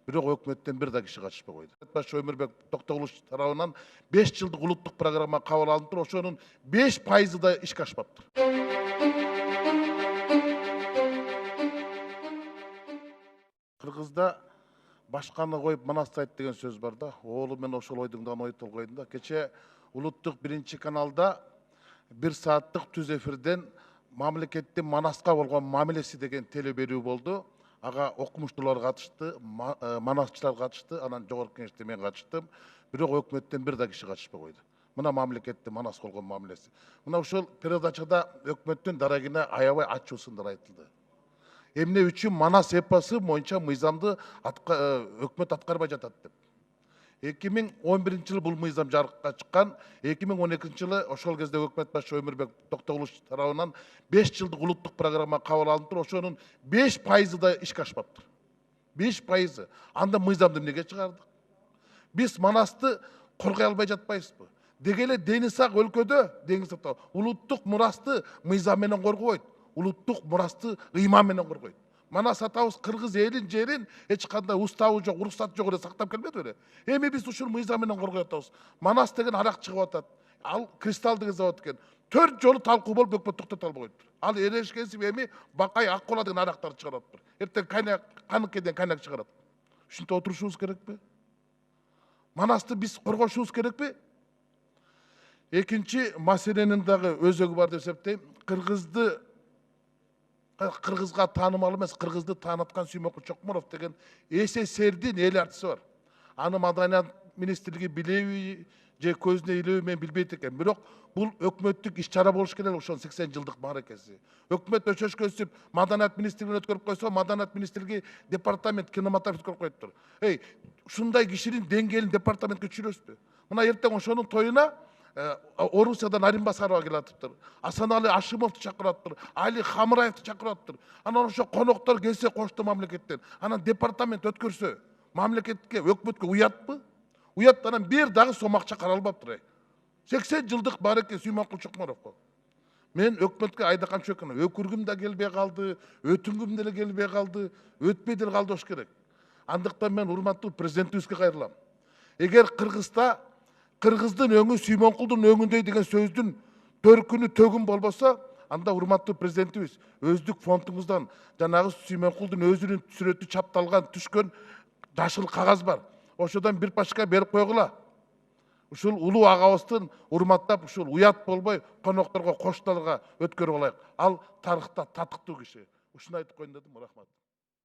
Бирок өкмөттөн бир да киши катышпай койду. Баш Өмүрбек Токтогулович тарабынан 5 жылдык улуттук программа кабыл алынып, ошонун 5% да ишке ашпаптыр. Кыргызда башканы коюп манасты айт деген сөз бар да. Оолу мен ошол ойдуңдан ой толгойдум да. Кече улуттук 1 каналда 1 сааттык түз эфирден мамлекеттин Манаска болгон мамилеси деген теле берүү болду. Ага окумуштуулар катышты, манасчылар катышты, анан жогорку кеңеште мен катыштым. Бирок өкмөттөн бир да киши катышпай койду. Мына мамлекеттин Манас болгон мамилеси. Мына ушул передачада өкмөттүн дарагине аябай ачуусундар айтылды. Эмне үчүн Манас эпосу боюнча мыйзамды өкмөт аткарбай жатат деп. 2011 жылы бул мыйзам жарыкка чыккан, 2012 жылы ошол кезде өкмөт башы Өмүрбек Токтогулович тарабынан 5 жылдык улуттук программа кабыл алынып, ошонун 5% да ишке ашпаптыр. 5%. Анда мыйзамды эмнеге чыгардык? Биз Манасты коргой албай жатпайбызбы? Деги эле дени сак өлкөдө, улуттук мурасты мыйзам менен коргобойт, улуттук мурасты ыйман менен коргойт. Манас атабыз кыргыз элин жерин эч кандай уставы жок, уруксаты жок эле сактап келбеди беле. Эми биз ушул мыйзам менен коргой атабыз. Манас деген арак чыгып атат. Ал кристалл деген завод экен. 4 жолу талкуу болуп өкмөт токтото албай коюптур. Ал эрешкенсип эми Бакай Аккола деген арактарды чыгараттыр. Эртең каныкеден кайнак чыгарат. Ушинтип отурушубуз керекпи? Манасты биз коргошубуз керекпи? Экинчи маселенин дагы өзөгү бар деп эсептейм. Кыргызга таанымал эмес, Кыргызды тааныткан Сүймөнкул Чокморов деген СССРдин эл артиси бар. Аны Маданият министрлиги билеби же көзүнө илеби мен билбейт экен. Бирок бул өкмөттүк иш-чара болуш керек ошонун 80 жылдык мааракеси. Өкмөт өчөшкөнсүп Маданият министрлигине өткөрүп койсо, Маданият министрлиги департамент кинематограф өткөрүп коюптур. Ушундай кишинин деңгээлин департаментке түшүрөсүзбү? Мына эртең ошонун тоюна Орусиядан Аринбасарова келатыптыр. Асаналы Ашимовду чакыраттыр. Али Хамраевди чакыраттыр. Анан ошо коноктор келсе кошто мамлекеттен. Анан департамент өткөрсө, мамлекетке, өкмөткө уятпы? Уят, анан бир дагы сом акча каралбаптыр. 80 жылдык бареке Сүймөнкул Чокморовго. Мен өкмөткө айда канча өкүргүм да келбей калды, өтүнгүм деле келбей калды, өтпөй деле калды болуш керек. Андыктан мен урматтуу президентибизге кайрылам. Эгер Кыргыздын өңү Сүймөнкулдун өңүндөй деген сөздүн төркүнү төгүн болбосо, анда урматтуу президентибиз өздүк фондуңуздан жанагы Сүймөнкулдун өзүнүн сүрөтү чапталган түшкөн жашыл кагаз бар. Ошодон бир пачка берип койгула. Ушул улуу агабыздын урматтап, ушул уят болбой, конокторго, коштолорго өткөрүп алайык. Ал тарыхта татыктуу киши. Ушуну айтып коеюн дедим. Рахмат.